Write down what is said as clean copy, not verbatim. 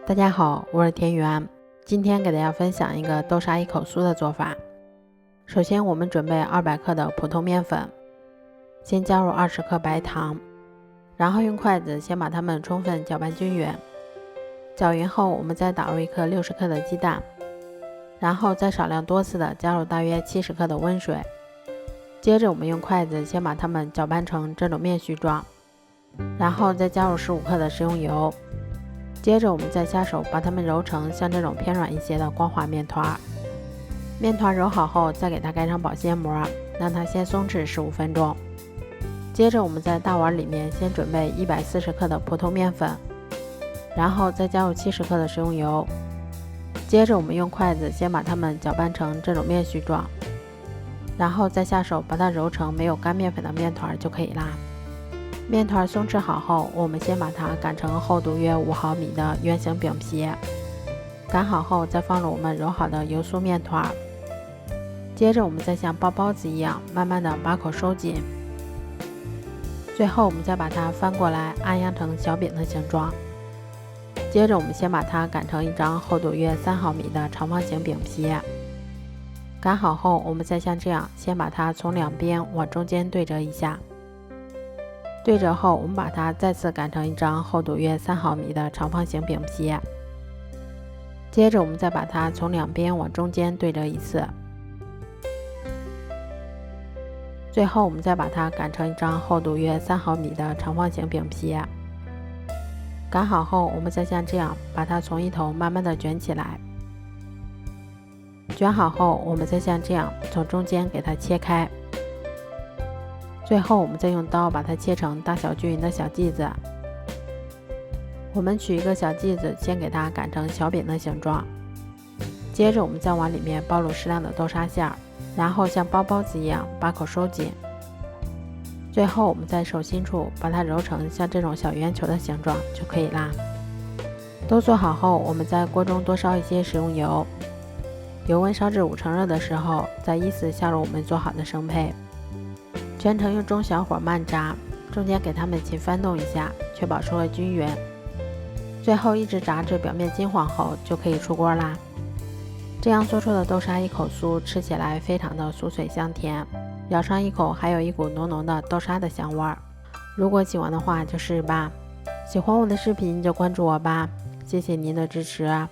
大家好，我是田园，今天给大家分享一个豆沙一口酥的做法。首先我们准备200克的普通面粉，先加入20克白糖，然后用筷子先把它们充分搅拌均匀。搅匀后，我们再打入1颗60克的鸡蛋，然后再少量多次的加入大约70克的温水。接着我们用筷子先把它们搅拌成这种面絮状，然后再加入15克的食用油。接着我们再下手把它们揉成像这种偏软一些的光滑面团。面团揉好后，再给它盖上保鲜膜，让它先松弛15分钟。接着我们在大碗里面先准备140克的普通面粉，然后再加入70克的食用油。接着我们用筷子先把它们搅拌成这种面絮状，然后再下手把它揉成没有干面粉的面团就可以啦。面团松弛好后，我们先把它擀成厚度约5毫米的圆形饼皮。擀好后，再放入我们揉好的油酥面团。接着我们再像包包子一样，慢慢的把口收紧。最后我们再把它翻过来，按压成小饼的形状。接着我们先把它擀成一张厚度约3毫米的长方形饼皮。擀好后，我们再像这样，先把它从两边往中间对折一下。对折后，我们把它再次擀成一张厚度约3毫米的长方形饼皮。接着我们再把它从两边往中间对折一次。最后我们再把它擀成一张厚度约3毫米的长方形饼皮。擀好后，我们再像这样把它从一头慢慢的卷起来。卷好后，我们再像这样从中间给它切开。最后我们再用刀把它切成大小均匀的小剂子。我们取一个小剂子，先给它擀成小饼的形状。接着我们再往里面包入适量的豆沙馅儿，然后像包包子一样把口收紧。最后我们在手心处把它揉成像这种小圆球的形状就可以啦。都做好后，我们在锅中多烧一些食用油，油温烧至5成热的时候，再依次下入我们做好的生胚。全程用中小火慢炸，中间给它们勤翻动一下，确保收热均匀。最后一直炸至表面金黄后就可以出锅啦。这样做出的豆沙一口酥吃起来非常的酥脆香甜，咬上一口还有一股浓浓的豆沙的香味儿。如果喜欢的话就试试吧。喜欢我的视频就关注我吧，谢谢您的支持。